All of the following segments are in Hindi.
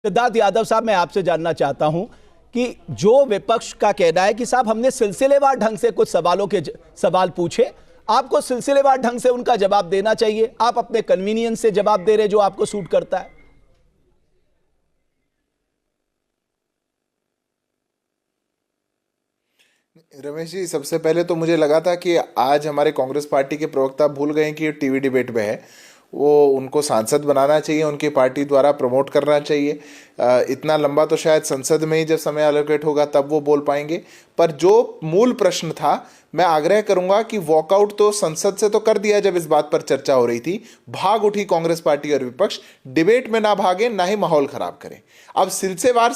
सिद्धार्थ यादव साहब, मैं आपसे जानना चाहता हूं कि जो विपक्ष का कहना है कि साहब हमने सिलसिलेवार ढंग से कुछ सवालों के सवाल पूछे, आपको सिलसिलेवार ढंग से उनका जवाब देना चाहिए, आप अपने कन्वीनियंस से जवाब दे रहे जो आपको सूट करता है। रमेश जी, सबसे पहले तो मुझे लगा था कि आज हमारे कांग्रेस पार्टी के प्रवक्ता भूल गए कि टीवी डिबेट में है, वो उनको सांसद बनाना चाहिए, उनकी पार्टी द्वारा प्रमोट करना चाहिए। इतना लंबा तो शायद संसद में ही जब समय एलोकेट होगा तब वो बोल पाएंगे। पर जो मूल प्रश्न था, मैं आग्रह करूंगा कि वॉकआउट तो संसद से तो कर दिया जब इस बात पर चर्चा हो रही थी, भाग उठी कांग्रेस पार्टी और विपक्ष, डिबेट में ना भागे, ना ही माहौल खराब करें। अब सिलसिलेवार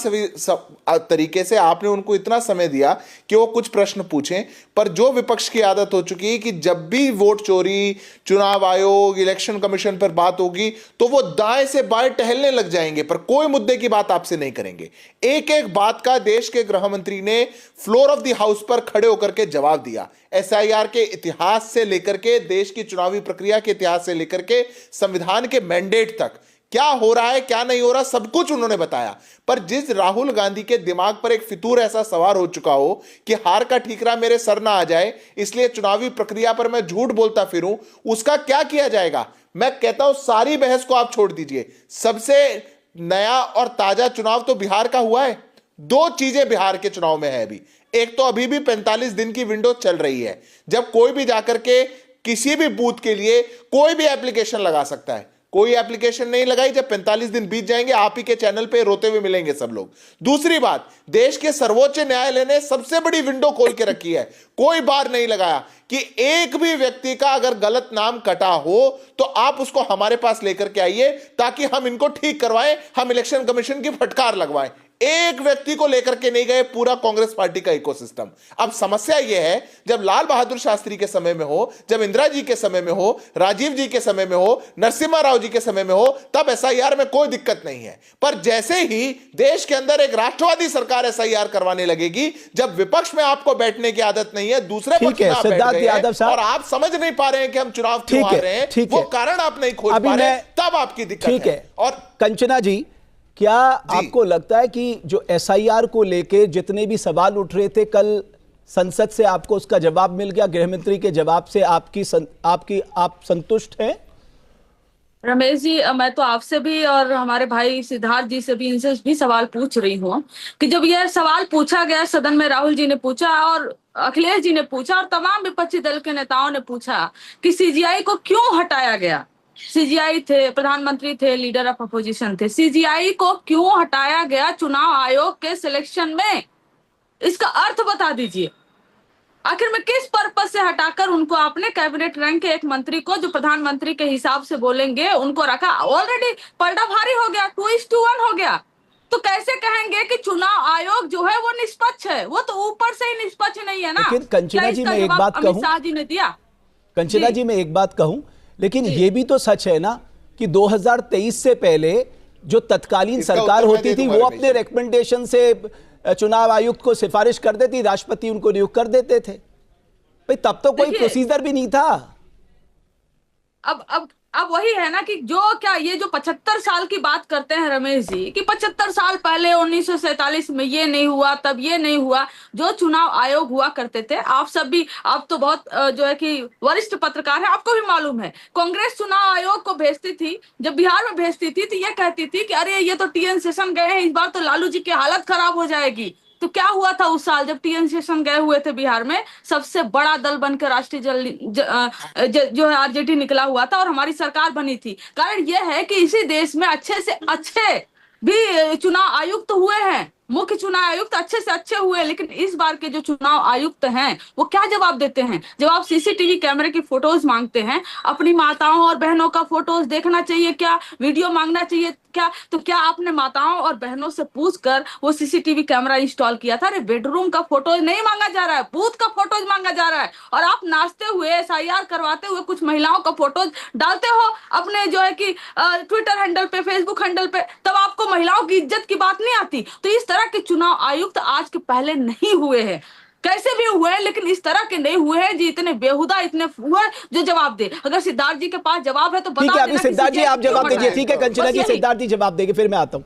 तरीके से आपने उनको इतना समय दिया कि वो कुछ प्रश्न पूछें, पर जो विपक्ष की आदत हो चुकी है कि जब भी वोट चोरी, चुनाव आयोग, इलेक्शन कमीशन पर बात होगी तो वो दाएं से बाएं टहलने लग जाएंगे, पर कोई मुद्दे की बात आपसे नहीं करेंगे। एक एक बात का देश के गृह मंत्री ने फ्लोर ऑफ द हाउस पर खड़े होकर के जवाब दिया। एसआईआर के इतिहास से लेकर के, देश की चुनावी प्रक्रिया के इतिहास से लेकर के, संविधान के मैंडेट तक क्या हो रहा है, क्या नहीं हो रहा, सब कुछ उन्होंने बताया। पर जिस राहुल गांधी के दिमाग पर एक फितूर ऐसा सवार हो चुका हो कि हार का ठीकरा मेरे सर ना आ जाए, इसलिए चुनावी प्रक्रिया पर मैं झूठ बोलता फिरूं, उसका क्या किया जाएगा? मैं कहता हूं सारी बहस को आप छोड़ दीजिए। सबसे नया और ताजा चुनाव तो बिहार का हुआ है। दो चीजें बिहार के चुनाव में है अभी। एक तो अभी भी 45 दिन की विंडो चल रही है, जब कोई भी जाकर के किसी भी बूथ के लिए कोई भी एप्लीकेशन लगा सकता है। कोई एप्लीकेशन नहीं लगाई, जब 45 दिन बीत जाएंगे आप ही के चैनल पे रोते हुए मिलेंगे सब लोग। दूसरी बात, देश के सर्वोच्च न्यायालय ने सबसे बड़ी विंडो खोल के रखी है, कोई बार नहीं लगाया कि एक भी व्यक्ति का अगर गलत नाम कटा हो तो आप उसको हमारे पास लेकर के आइए ताकि हम इनको ठीक करवाएं, हम इलेक्शन कमीशन की फटकार लगवाएं। एक व्यक्ति को लेकर के नहीं गए पूरा कांग्रेस पार्टी का इकोसिस्टम। अब समस्या यह है, जब लाल बहादुर शास्त्री के समय में हो, जब इंदिरा जी के समय में हो, राजीव जी के समय में हो, नरसिम्हा राव जी के समय में हो, तब एसआईआर में कोई दिक्कत नहीं है। पर जैसे ही देश के अंदर एक राष्ट्रवादी सरकार एसआईआर करवाने लगेगी, जब विपक्ष में आपको बैठने की आदत नहीं है, दूसरे पक्ष में आप बैठ गए हैं और आप समझ नहीं पा रहे हैं कि हम चुनाव क्यों हार रहे हैं, वो कारण आप नहीं खोज पा रहे, तब आपकी दिक्कत है। और कंचना जी, क्या आपको लगता है कि जो एसआईआर को लेके जितने भी सवाल उठ रहे थे कल संसद से, आपको उसका जवाब मिल गया? गृह मंत्री के जवाब से आप संतुष्ट हैं? रमेश जी, मैं तो आपसे भी और हमारे भाई सिद्धार्थ जी से भी, इनसे भी सवाल पूछ रही हूँ कि जब यह सवाल पूछा गया सदन में, राहुल जी ने पूछा और अखिलेश जी ने पूछा और तमाम विपक्षी दल के नेताओं ने पूछा कि सीजीआई को क्यों हटाया गया। सीजीआई थे, प्रधानमंत्री थे, लीडर ऑफ अपोजिशन थे, सीजीआई को क्यों हटाया गया चुनाव आयोग के सिलेक्शन में? इसका अर्थ बता दीजिए। आखिर में किस पर्पस से हटाकर उनको आपने कैबिनेट रैंक के एक मंत्री को, जो प्रधानमंत्री के हिसाब से बोलेंगे, उनको रखा? ऑलरेडी पलटा भारी हो गया, 2:1 हो गया। तो कैसे कहेंगे कि चुनाव आयोग जो है वो निष्पक्ष है? वो तो ऊपर से ही निष्पक्ष नहीं है ना। लेकिन कंचना जी, मैं एक बात कहूं, अमित शाह जी ने दिया। कंचना जी, मैं एक बात कहूं, लेकिन ये भी तो सच है ना कि 2023 से पहले जो तत्कालीन सरकार होती थी वो अपने रिकमेंडेशन से चुनाव आयुक्त को सिफारिश कर देती, राष्ट्रपति उनको नियुक्त कर देते थे। भाई तब तो कोई प्रोसीजर भी नहीं था। अब वही है ना कि जो क्या ये जो 75 साल की बात करते हैं रमेश जी, कि 75 साल पहले 1947 में ये नहीं हुआ, तब ये नहीं हुआ। जो चुनाव आयोग हुआ करते थे, आप सब भी, आप तो बहुत जो है कि वरिष्ठ पत्रकार हैं, आपको भी मालूम है, कांग्रेस चुनाव आयोग को भेजती थी, जब बिहार में भेजती थी तो ये कहती थी कि अरे ये तो टीएन शेषन गए हैं, इस बार तो लालू जी की हालत खराब हो जाएगी। तो क्या हुआ था उस साल जब टीएन शेषन गए हुए थे बिहार में? सबसे बड़ा दल बनकर राष्ट्रीय जो है आरजेडी निकला हुआ था और हमारी सरकार बनी थी। कारण यह है कि इसी देश में अच्छे से अच्छे भी चुनाव आयुक्त हुए हैं, मुख्य चुनाव आयुक्त अच्छे से अच्छे हुए, लेकिन इस बार के जो चुनाव आयुक्त हैं वो क्या जवाब देते हैं? जब आप सीसीटीवी कैमरे की फोटोज मांगते हैं, अपनी माताओं और बहनों का फोटोज देखना चाहिए क्या, वीडियो मांगना चाहिए क्या? तो क्या आपने माताओं और बहनों से पूछकर वो सीसीटीवी कैमरा इंस्टॉल किया था? अरे बेडरूम का फोटोज नहीं मांगा जा रहा है, बूथ का फोटोज मांगा जा रहा है। और आप नाचते हुए, एसआईआर करवाते हुए कुछ महिलाओं का फोटोज डालते हो अपने जो है कि ट्विटर हैंडल पे, फेसबुक हैंडल पे, तब आपको महिलाओं की इज्जत की बात नहीं आती। तो इस तरह के चुनाव आयुक्त आज के पहले नहीं हुए हैं, कैसे भी हुए हैं, लेकिन इस तरह के नहीं हुए हैं जी, इतने बेहुदा, इतने हुए जो जवाब दे। अगर सिद्धार्थ जी के पास जवाब है तो बता देना। सिद्धार्थ जी आप जवाब दीजिए। ठीक है कंचना जी, सिद्धार्थ जी जवाब देंगे, फिर मैं आता हूं।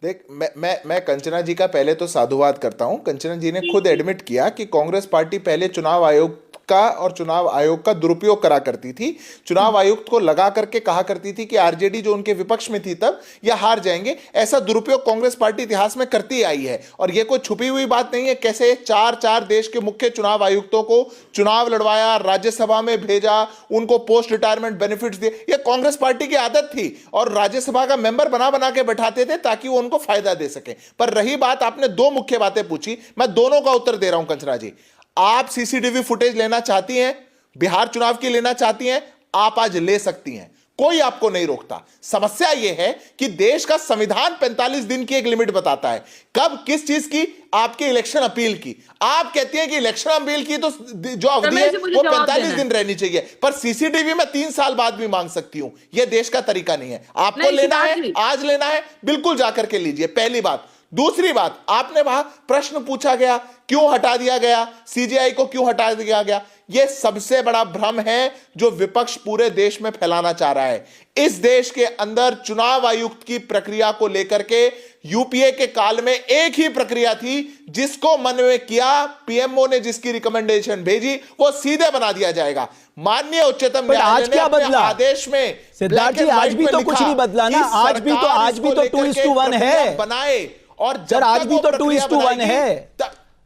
देख, मैं कंचना जी का पहले तो साधुवाद करता हूं। कंचना जी ने खुद एडमिट किया कि कांग्रेस पार्टी पहले चुनाव आयोग का और चुनाव आयोग का दुरुपयोग करा करती थी। चुनाव आयुक्त को लगा करके कहा करती थी कि आरजेडी जो उनके विपक्ष में थी तब, या हार जाएंगे। ऐसा दुरुपयोग कांग्रेस पार्टी इतिहास में करती आई है और यह कोई छुपी हुई बात नहीं है। कैसे चार देश के मुख्य चुनाव आयुक्तों को चुनाव लड़वाया, राज्यसभा में भेजा, उनको पोस्ट रिटायरमेंट बेनिफिट्स दिए। यह कांग्रेस पार्टी की आदत थी और राज्यसभा का मेंबर बना बना के बैठाते थे ताकि वो उनको फायदा दे सके। पर रही बात, आपने दो मुख्य बातें पूछी, मैं दोनों का उत्तर दे रहा हूं। कंचना जी, आप सीसीटीवी फुटेज लेना चाहती हैं, बिहार चुनाव की लेना चाहती हैं, आप आज ले सकती हैं, कोई आपको नहीं रोकता। समस्या यह है कि देश का संविधान 45 दिन की एक लिमिट बताता है। कब किस चीज की? आपकी इलेक्शन अपील की। आप कहती हैं कि इलेक्शन अपील की तो जो अवधि है वो 45 दिन रहनी चाहिए, पर सीसीटीवी में 3 साल बाद भी मांग सकती हूं। यह देश का तरीका नहीं है। आपको लेना है, आज लेना है, बिल्कुल जाकर के लीजिए, पहली बात। दूसरी बात, आपने वहां प्रश्न पूछा गया क्यों हटा दिया गया, सीजेआई को क्यों हटा दिया गया। यह सबसे बड़ा भ्रम है जो विपक्ष पूरे देश में फैलाना चाह रहा है। इस देश के अंदर चुनाव आयुक्त की प्रक्रिया को लेकर के यूपीए के काल में एक ही प्रक्रिया थी, जिसको मन में किया, पीएमओ ने जिसकी रिकमेंडेशन भेजी, वो सीधे बना दिया जाएगा। माननीय उच्चतम न्यायालय ने अपने आदेश में, सिद्धार्थ जी, आज भी तो कुछ नहीं बदला ना। आज भी तो 2:1 है बनाए, और सर आज भी तो 2:1 है।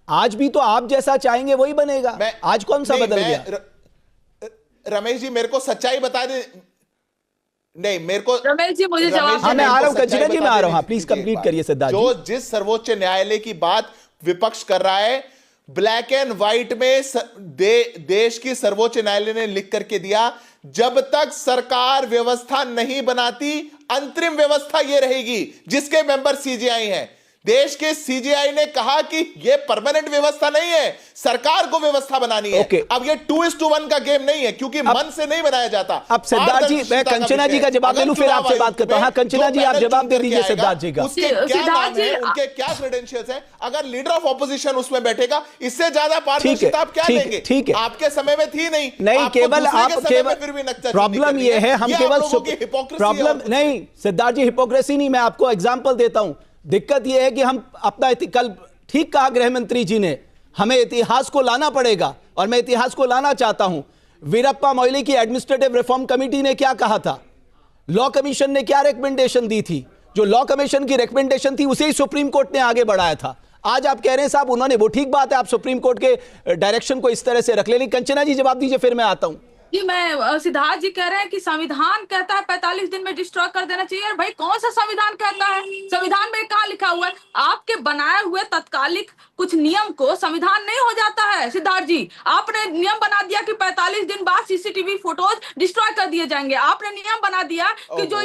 आज भी तो आप जैसा चाहेंगे वही बनेगा। आज कौन सा बदल गया? रमेश जी, मेरे को सच्चाई बता दे। नहीं, मेरे को रमेश जी मुझे जवाब। हाँ, मैं आ रहा हूं कंचना जी, मैं आ रहा हूं। प्लीज कंप्लीट करिए सिद्धार्थ जी। जो जिस सर्वोच्च न्यायालय की बात विपक्ष कर रहा है, ब्लैक एंड व्हाइट में देश की सर्वोच्च न्यायालय ने लिख करके दिया, जब तक सरकार व्यवस्था नहीं बनाती, अंतरिम व्यवस्था यह रहेगी जिसके मेंबर सीजेआई हैं। देश के सीजेआई ने कहा कि यह परमानेंट व्यवस्था नहीं है, सरकार को व्यवस्था बनानी है। अब यह 2:1 का गेम नहीं है, क्योंकि मन से नहीं बनाया जाता। अब सिद्धार्थ जी, मैं कंचना जी का जवाब ले लूं, फिर आपसे बात करता हूं। हाँ, कंचना जी, आप जवाब दे दीजिए सिद्धार्थ जी का। उसके क्या नाम है, उनके क्या क्रेडेंशियल्स हैं? अगर लीडर ऑफ ऑपोजिशन उसमें बैठेगा, इससे ज्यादा पारदर्शिता आप क्या लेंगे? ठीक है, आपके समय में थी नहीं। केवल आप प्रॉब्लम यह है, हम केवल प्रॉब्लम नहीं सिद्धार्थ जी, हिपोक्रेसी नहीं। मैं आपको एग्जाम्पल देता हूं। दिक्कत यह है कि हम अपना कल ठीक कहा गृह मंत्री जी ने, हमें इतिहास को लाना पड़ेगा और मैं इतिहास को लाना चाहता हूं। वीरप्पा मोइली की एडमिनिस्ट्रेटिव रिफॉर्म कमेटी ने क्या कहा था, लॉ कमीशन ने क्या रिकमेंडेशन दी थी, जो लॉ कमीशन की रिकमेंडेशन थी उसे ही सुप्रीम कोर्ट ने आगे बढ़ाया था। आज आप कह रहे हैं साहब उन्होंने, वो ठीक बात है, आप सुप्रीम कोर्ट के डायरेक्शन को इस तरह से रख ले। कंचना जी जवाब दीजिए, फिर मैं आता हूं। जी, मैं सिद्धार्थ जी कह रहे हैं कि संविधान कहता है 45 दिन में डिस्ट्रॉय कर देना चाहिए। और भाई कौन सा संविधान कहता है? संविधान में कहाँ लिखा हुआ है? आपके बनाए हुए तत्कालिक कुछ नियम को संविधान नहीं हो जाता है। सिद्धार्थ जी, आपने नियम बना दिया कि 45 दिन बाद सीसीटीवी फोटोज डिस्ट्रॉय कर दिए जाएंगे। आपने नियम बना दिया कि जो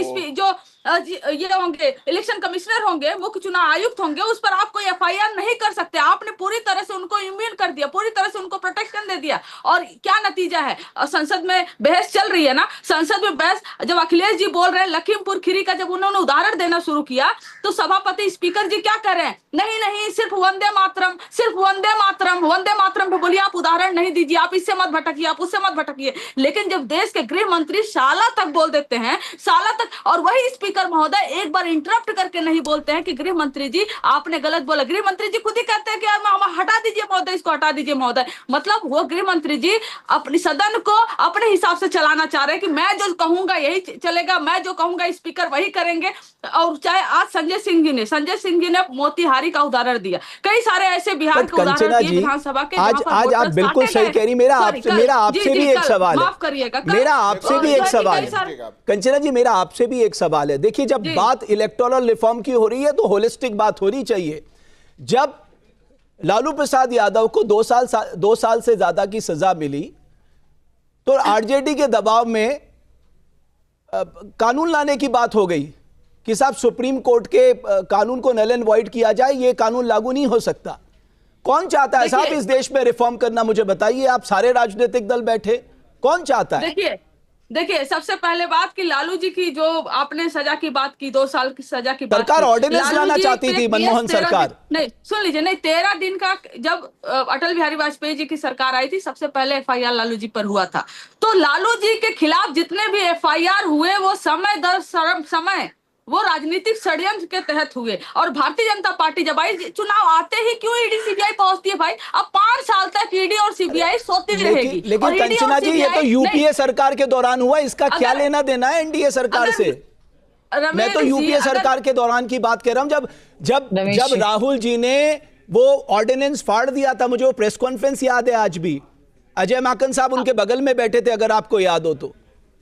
ये होंगे इलेक्शन कमिश्नर होंगे, मुख्य चुनाव आयुक्त होंगे, उस पर आप कोई एफआईआर नहीं कर सकते। आपने पूरी तरह से उनको इम्यून कर दिया, पूरी तरह से उनको प्रोटेक्शन दे दिया। और क्या नतीजा है? संसद में बहस चल रही है ना, संसद में बहस, जब अखिलेश जी बोल रहे हैं लखीमपुर खीरी का, जब उन्होंने उदाहरण देना शुरू किया तो सभापति स्पीकर जी क्या कर रहे हैं? नहीं, सिर्फ वंदे मातरम, सिर्फ वंदे मातरम, वंदे मातरम पे बोलिए, आप उदाहरण नहीं दीजिए, आप इससे मत भटकिए, आप उससे मत भटकिए। लेकिन जब देश के गृह मंत्री साला तक बोल देते हैं, साला तक, और वही स्पीकर महोदय एक बार इंटरप्ट करके नहीं बोलते हैं कि गृह मंत्री जी आपने गलत बोला। गृह मंत्री जी खुद ही कहते हैं कि हटा दीजिए महोदय, इसको हटा दीजिए महोदय। मतलब वो गृह मंत्री जी अपनी सदन को अपने हिसाब से चलाना चाह रहे हैं कि मैं जो कहूंगा यही चलेगा, मैं जो कहूंगा स्पीकर वही करेंगे। और चाहे आज संजय सिंह जी ने मोतिहारी का उदाहरण दिया, कई सारे ऐसे बिहार के उदाहरण दिए विधानसभा के। आज आप बिल्कुल सही कह रही। मेरा आपसे भी एक सवाल है, मेरा आपसे भी एक सवाल है कंचना जी, मेरा आपसे भी एक सवाल है। देखिए, जब बात इलेक्टोरल रिफॉर्म की हो रही है तो होलिस्टिक बात होनी चाहिए। जब लालू प्रसाद यादव को 2 साल से ज्यादा की सजा मिली तो आरजेडी के दबाव में कानून लाने की बात हो गई कि साहब सुप्रीम कोर्ट के कानून को नल एंड वॉइड किया जाए, ये कानून लागू नहीं हो सकता। कौन चाहता है साहब इस देश में रिफॉर्म करना? मुझे बताइए, आप सारे राजनीतिक दल बैठे, कौन चाहता है? देखिए, सबसे पहले बात कि लालू जी की जो आपने सजा की बात की, 2 साल की सजा की बात, सरकार ऑर्डिनेंस लाना चाहती थी, मनमोहन सरकार। नहीं, सुन लीजिए, नहीं, 13 दिन का जब अटल बिहारी वाजपेयी जी की सरकार आई थी, सबसे पहले एफआईआर लालू जी पर हुआ था। तो लालू जी के खिलाफ जितने भी एफआईआर हुए वो समय दर समय वो राजनीतिक षड्यंत्र के तहत हुए। और भारतीय जनता पार्टी जब आई, चुनाव आते ही क्यों ईडी सीबीआई पहुंचती है भाई? अब 5 साल तक ईडी और सीबीआई सोती रहेगी। लेकिन और ED और कंचना जी, ये तो CBI यूपीए सरकार के दौरान हुआ, इसका क्या अगर- लेना देना है एनडीए सरकार से? मैं तो यूपीए सरकार के दौरान की बात कर रहा हूं, जब जब रमेश जब जी। राहुल जी ने वो ऑर्डिनेंस फाड़ दिया था। मुझे वो प्रेस कॉन्फ्रेंस याद है आज भी। अजय माकन साहब उनके बगल में बैठे थे, अगर आपको याद हो तो।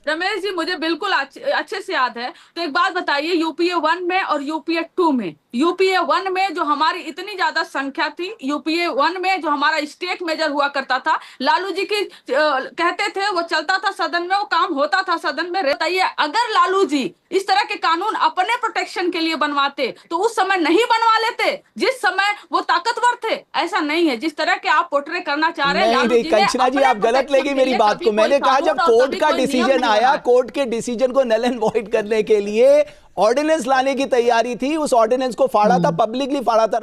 रमेश जी, मुझे बिल्कुल अच्छे से याद है। तो एक बात बताइए, यूपीए 1 में और यूपीए 2 में, यूपीए 1 में जो हमारी इतनी ज्यादा संख्या थी, यूपीए 1 में जो हमारा स्टेट मेजर हुआ करता था, लालू जी की कहते थे वो चलता था सदन में, वो काम होता था सदन में। बताइए, अगर लालू जी इस तरह के कानून अपने प्रोटेक्शन के लिए बनवाते तो उस समय नहीं बनवा लेते, जिस समय वो ताकतवर थे। ऐसा नहीं है जिस तरह के आप पोर्ट्रे करना चाह रहे हैं। नहीं, कंचना जी, आप गलत लेगी मेरी बात को। मैंने कहा जब कोर्ट का डिसीजन आया, कोर्ट के डिसीजन को नल एंड वॉइड करने के लिए ऑर्डिनेंस लाने की तैयारी थी। उस ऑर्डिनेंस को फाड़ा था, पब्लिकली फाड़ा था।